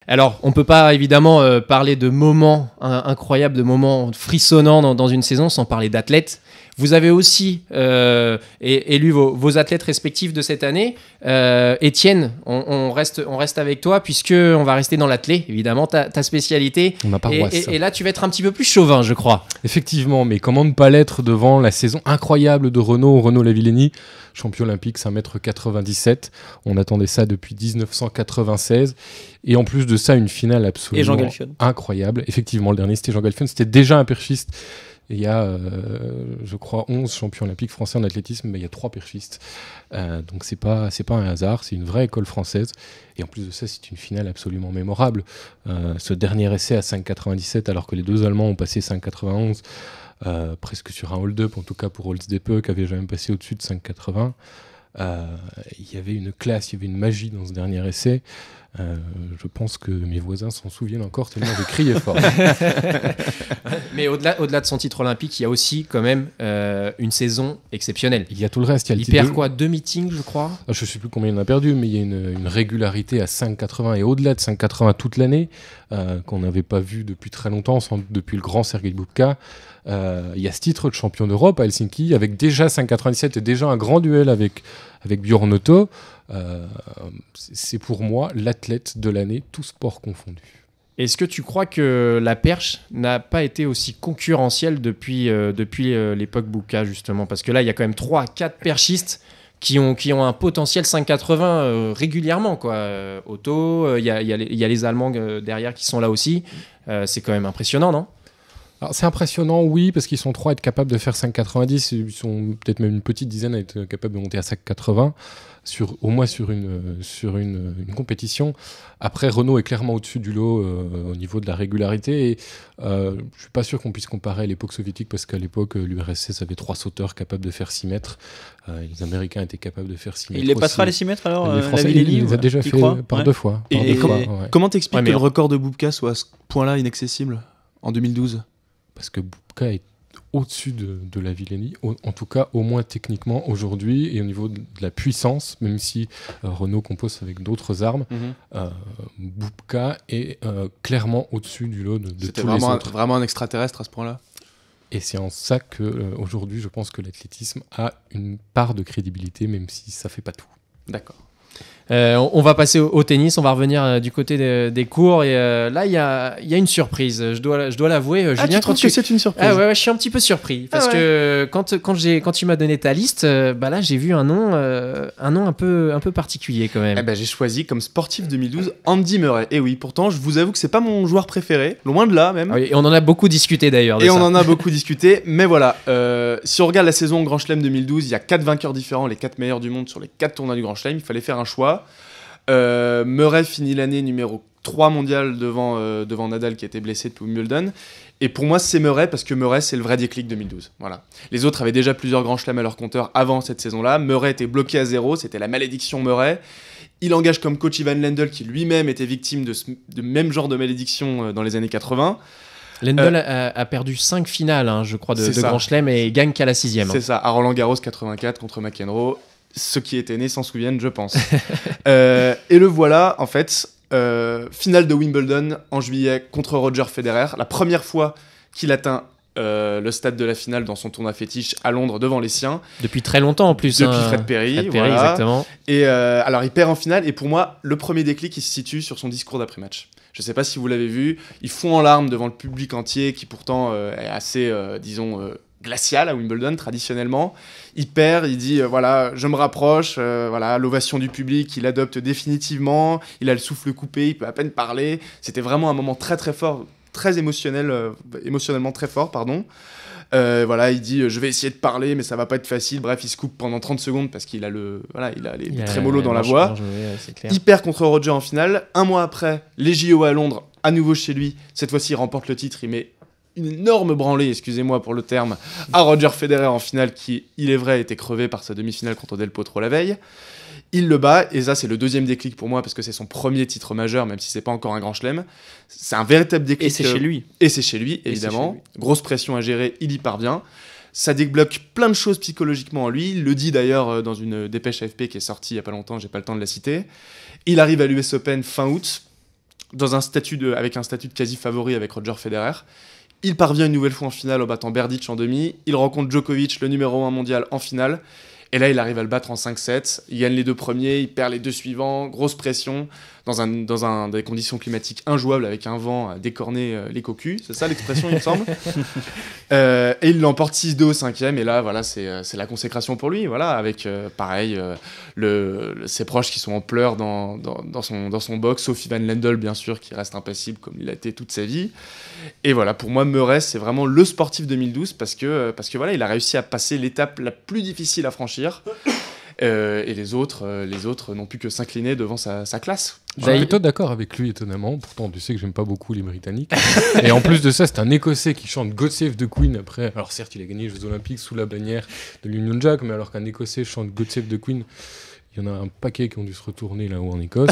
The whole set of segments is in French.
Alors, on peut pas évidemment parler de moments incroyables, de moments frissonnants dans une saison sans parler d'athlètes. Vous avez aussi élu vos athlètes respectifs de cette année. Étienne, on reste avec toi puisqu'on va rester dans l'athlé, évidemment, ta spécialité. Ma paroisse. Et là, tu vas être un petit peu plus chauvin, je crois. Effectivement, mais comment ne pas l'être devant la saison incroyable de Renaud Lavillenie, champion olympique 1m97. On attendait ça depuis 1996. Et en plus de ça, une finale absolument incroyable. Effectivement, le dernier, c'était Jean Galfion. C'était déjà un perchiste. Et il y a, je crois, 11 champions olympiques français en athlétisme, mais il y a 3 perchistes. Donc c'est pas un hasard, c'est une vraie école française. Et en plus de ça, c'est une finale absolument mémorable. Ce dernier essai à 5,97, alors que les deux Allemands ont passé 5,91, presque sur un hold-up, en tout cas pour Holzdeppe, qui avait jamais passé au-dessus de 5,80. Il y avait une classe, il y avait une magie dans ce dernier essai. Je pense que mes voisins s'en souviennent encore tellement j'ai crié fort. Mais au-delà de son titre olympique, il y a aussi quand même une saison exceptionnelle. Il y a tout le reste. Il perd quoi, 2 meetings, je crois. Je ne sais plus combien il en a perdu, mais il y a une régularité à 5,80 et au-delà de 5,80 toute l'année qu'on n'avait pas vu depuis très longtemps, depuis le grand Sergej Bubka. Il y a ce titre de champion d'Europe à Helsinki avec déjà 5,97 et déjà un grand duel avec Björn Otto. C'est pour moi l'athlète de l'année, tout sport confondu. Est-ce que tu crois que la perche n'a pas été aussi concurrentielle depuis l'époque Bubka, justement? Parce que là, il y a quand même 3-4 perchistes qui ont un potentiel 5,80 régulièrement, quoi. Otto, il y a les Allemands derrière qui sont là aussi. C'est quand même impressionnant, non? Alors, c'est impressionnant, oui, parce qu'ils sont 3 à être capables de faire 5,90. Ils sont peut-être même une petite dizaine à être capables de monter à 5,80, au moins sur une compétition. Après, Renaud est clairement au-dessus du lot au niveau de la régularité. Et je ne suis pas sûr qu'on puisse comparer à l'époque soviétique, parce qu'à l'époque, l'URSS avait 3 sauteurs capables de faire 6 mètres. Les Américains étaient capables de faire 6 mètres. Il les passera les 6 mètres alors? Les Français, il les a déjà fait par 2 fois. Comment t'expliques que le record de Bubka soit à ce point-là inaccessible en 2012? Parce que Bubka est au-dessus de Lavillenie, en tout cas au moins techniquement aujourd'hui, et au niveau de la puissance, même si Renaud compose avec d'autres armes, Bubka est clairement au-dessus du lot de tous les autres. C'était vraiment un extraterrestre à ce point-là. Et c'est en ça qu'aujourd'hui, je pense que l'athlétisme a une part de crédibilité, même si ça ne fait pas tout. D'accord. On va passer au tennis, on va revenir du côté des cours et là il y a une surprise, je dois l'avouer. Julien, tu trouves que c'est une surprise? Ouais, je suis un petit peu surpris parce que quand tu m'as donné ta liste, là j'ai vu un nom un peu particulier quand même. J'ai choisi comme sportif 2012 Andy Murray. Et oui, pourtant je vous avoue que c'est pas mon joueur préféré, loin de là même. Et on en a beaucoup discuté d'ailleurs. On en a beaucoup discuté, mais voilà, si on regarde la saison Grand Chelem 2012, il y a 4 vainqueurs différents, les 4 meilleurs du monde sur les 4 tournois du Grand Chelem, il fallait faire un choix. Murray finit l'année numéro 3 mondial devant Nadal qui était blessé depuis Wimbledon. Et pour moi, c'est Murray parce que Murray, c'est le vrai déclic 2012. Voilà. Les autres avaient déjà plusieurs grands chelems à leur compteur avant cette saison-là. Murray était bloqué à 0, c'était la malédiction Murray. Il engage comme coach Ivan Lendl qui lui-même était victime de même genre de malédiction dans les années 80. Lendl a perdu 5 finales, je crois, de Grand Chelem et gagne qu'à la 6e. C'est ça, à Roland Garros 84 contre McEnroe. Ceux qui étaient nés s'en souviennent, je pense. Et le voilà, en fait, finale de Wimbledon en juillet contre Roger Federer. La première fois qu'il atteint le stade de la finale dans son tournoi fétiche à Londres devant les siens. Depuis très longtemps en plus. Depuis Fred Perry, voilà. Exactement. Et alors il perd en finale et pour moi, le premier déclic, il se situe sur son discours d'après-match. Je ne sais pas si vous l'avez vu, il fond en larmes devant le public entier qui pourtant est assez, glacial à Wimbledon traditionnellement. Il perd, il dit voilà, je me rapproche, voilà, l'ovation du public, il adopte définitivement, il a le souffle coupé, il peut à peine parler. C'était vraiment un moment très très fort, très émotionnel, émotionnellement très fort, pardon. Voilà, il dit je vais essayer de parler mais ça va pas être facile. Bref, il se coupe pendant 30 secondes parce qu'il a les trémolos dans la voix. Il perd contre Roger en finale. Un mois après, les JO à Londres, à nouveau chez lui. Cette fois-ci, il remporte le titre. Il met une énorme branlée, excusez-moi pour le terme, à Roger Federer en finale qui, il est vrai, était crevé par sa demi-finale contre Del Potro la veille. Il le bat, et ça c'est le deuxième déclic pour moi parce que c'est son premier titre majeur, même si c'est pas encore un grand chelem. C'est un véritable déclic. Et c'est chez lui. Et c'est chez lui, évidemment. Chez lui. Grosse pression à gérer, il y parvient. Ça débloque plein de choses psychologiquement en lui. Il le dit d'ailleurs dans une dépêche AFP qui est sortie il y a pas longtemps, j'ai pas le temps de la citer. Il arrive à l'US Open fin août. avec un statut de quasi-favori avec Roger Federer. Il parvient une nouvelle fois en finale en battant Berdych en demi. Il rencontre Djokovic, le numéro 1 mondial, en finale. Et là, il arrive à le battre en 5-7. Il gagne les 2 premiers, il perd les 2 suivants. Grosse pression dans des conditions climatiques injouables avec un vent à décorner les cocus. C'est ça l'expression, il me semble. Et il l'emporte 6-2 au 5e. Et là, voilà, c'est la consécration pour lui. Voilà, avec, pareil, ses proches qui sont en pleurs dans son box. Sauf Ivan Lendl, bien sûr, qui reste impassible comme il a été toute sa vie. Et voilà, pour moi, Murray, c'est vraiment le sportif 2012 parce que voilà, il a réussi à passer l'étape la plus difficile à franchir. Et les autres n'ont pu que s'incliner devant sa classe. Je suis plutôt d'accord avec lui, étonnamment. Pourtant, tu sais que j'aime pas beaucoup les Britanniques. Et en plus de ça, c'est un Écossais qui chante God Save the Queen après. Alors certes, il a gagné les Jeux Olympiques sous la bannière de l'Union Jack, mais alors qu'un Écossais chante God Save the Queen, il y en a un paquet qui ont dû se retourner là-haut en Écosse.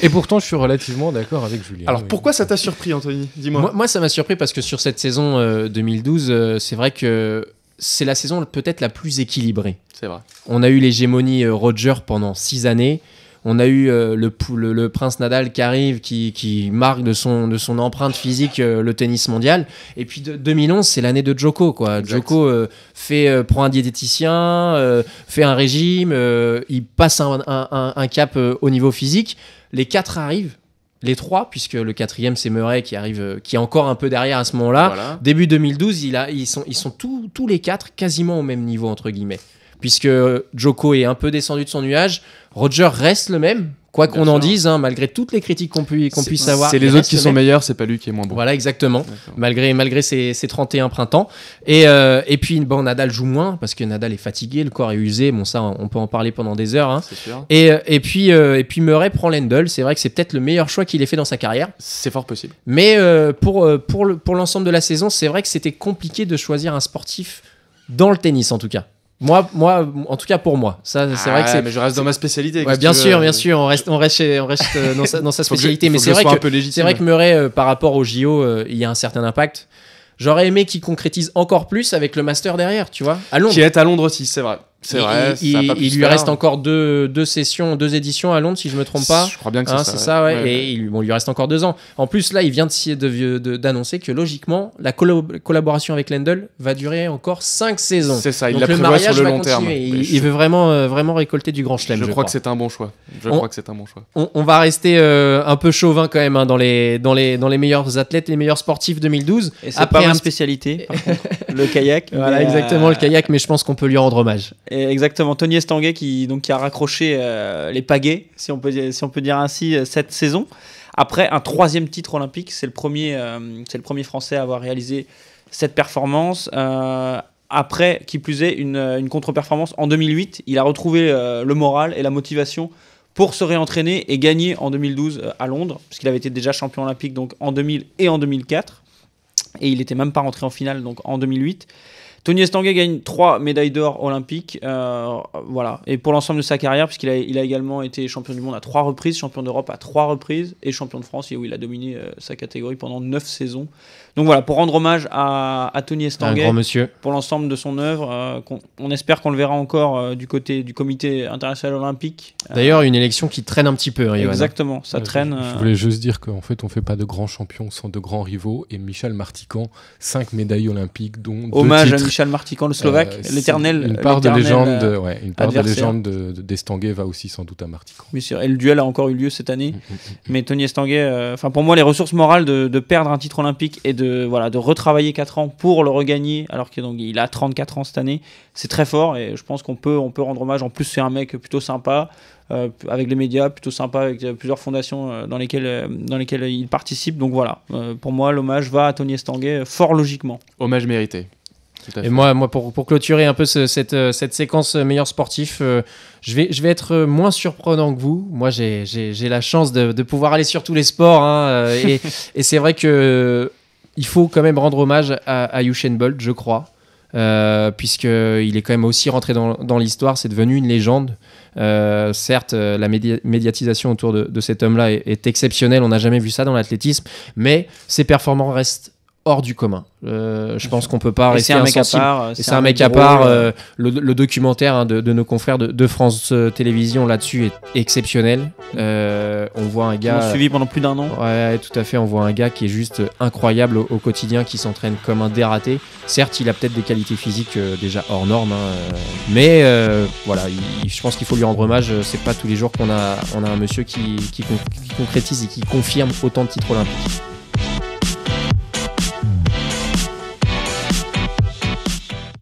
Et pourtant, je suis relativement d'accord avec Julien. Alors pourquoi ça t'a surpris, Anthony ? Dis-moi. Moi, ça m'a surpris parce que sur cette saison 2012, c'est vrai que c'est la saison peut-être la plus équilibrée. C'est vrai. On a eu l'hégémonie Roger pendant 6 années. On a eu le prince Nadal qui arrive, qui marque de son empreinte physique le tennis mondial. Et puis 2011, c'est l'année de Djoko, quoi. Exact. Djoko prend un diététicien, fait un régime, il passe un cap au niveau physique. Les 4 arrivent. Les 3, puisque le 4e c'est Murray qui arrive, qui est encore un peu derrière à ce moment-là. Voilà. Début 2012, ils sont tous les 4 quasiment au même niveau entre guillemets, puisque Djoko est un peu descendu de son nuage. Roger reste le même, quoi qu'on en dise, hein, malgré toutes les critiques qu'on puisse avoir. C'est les autres qui sont meilleurs, c'est pas lui qui est moins bon. Voilà, exactement. D'accord. Malgré ses 31 printemps. Et puis, bon, Nadal joue moins parce que Nadal est fatigué, le corps est usé. Bon, ça, on peut en parler pendant des heures. Hein. C'est sûr. Et puis Murray prend Lendl. C'est vrai que c'est peut-être le meilleur choix qu'il ait fait dans sa carrière. C'est fort possible. Mais pour l'ensemble de la saison, c'est vrai que c'était compliqué de choisir un sportif dans le tennis, en tout cas. Moi, en tout cas pour moi, ça c'est vrai que c'est. Mais je reste dans ma spécialité. Ouais, bien sûr, on reste dans sa spécialité. Mais c'est vrai que Murray, par rapport au JO, il y a un certain impact. J'aurais aimé qu'il concrétise encore plus avec le Master derrière, tu vois, à Londres. Qui est à Londres aussi, c'est vrai. Il lui reste encore deux sessions, 2 éditions à Londres, si je me trompe pas. Je crois bien que c'est ça, ouais. Et il lui reste encore 2 ans. En plus, là, il vient d'annoncer que logiquement, la collaboration avec Lendl va durer encore 5 saisons. C'est ça, il Donc la prévoit sur le long terme. Il veut vraiment récolter du grand chelem. Je crois que c'est un bon choix. On va rester un peu chauvin quand même hein, dans les meilleurs athlètes, les meilleurs sportifs 2012. Et c'est pas ma spécialité, par contre, le kayak. Voilà, exactement, le kayak, mais je pense qu'on peut lui rendre hommage. Et exactement, Tony Estanguet qui a raccroché les pagaies, si on peut dire ainsi, cette saison. Après un 3e titre olympique, c'est le premier Français à avoir réalisé cette performance. Après, qui plus est, une contre-performance en 2008. Il a retrouvé le moral et la motivation pour se réentraîner et gagner en 2012 à Londres, puisqu'il avait été déjà champion olympique donc en 2000 et en 2004. Et il n'était même pas rentré en finale donc en 2008. Tony Estanguet gagne 3 médailles d'or olympiques, voilà. Et pour l'ensemble de sa carrière, puisqu'il a également été champion du monde à 3 reprises, champion d'Europe à 3 reprises et champion de France, et où il a dominé sa catégorie pendant 9 saisons. Donc voilà, pour rendre hommage à Tony Estanguet, un grand monsieur, pour l'ensemble de son œuvre, on espère qu'on le verra encore du côté du comité international olympique. D'ailleurs, une élection qui traîne un petit peu. Exactement, ça traîne. Je voulais juste dire qu'en fait, on ne fait pas de grands champions sans de grands rivaux. Et Michel Martican, 5 médailles olympiques, dont 2 hommage titres. À Michel Martican, le Slovaque, l'éternel. Une part de légende d'Estanguet va aussi sans doute à Martican. Oui, et le duel a encore eu lieu cette année. Mais Tony Estanguet, pour moi, les ressources morales de perdre un titre olympique et de retravailler 4 ans pour le regagner, alors qu'il a 34 ans cette année, c'est très fort. Et je pense qu'on peut rendre hommage. En plus, c'est un mec plutôt sympa. Avec les médias, plutôt sympa, avec plusieurs fondations dans lesquelles il participe. Donc voilà, pour moi, l'hommage va à Tony Estanguet fort logiquement. Hommage mérité. Et moi pour clôturer un peu cette séquence meilleur sportif, je vais être moins surprenant que vous. Moi, j'ai la chance de pouvoir aller sur tous les sports. Hein, et c'est vrai qu'il faut quand même rendre hommage à Usain Bolt, je crois. Puisqu'il est quand même aussi rentré dans l'histoire, c'est devenu une légende. Certes, la médiatisation autour de cet homme-là est exceptionnelle, on n'a jamais vu ça dans l'athlétisme, mais ses performances restent hors du commun. Je pense qu'on peut pas Et rester c'est un mec à insensible. part. Et c'est un mec à drôle, part. Le documentaire de nos confrères de France Télévisions là-dessus est exceptionnel. On voit un qui m'ont gars. suivi pendant plus d'1 an. Ouais, tout à fait. On voit un gars qui est juste incroyable au quotidien, qui s'entraîne comme un dératé. Certes, il a peut-être des qualités physiques déjà hors normes, mais voilà, je pense qu'il faut lui rendre hommage. C'est pas tous les jours qu'on a un monsieur qui concrétise et qui confirme autant de titres olympiques.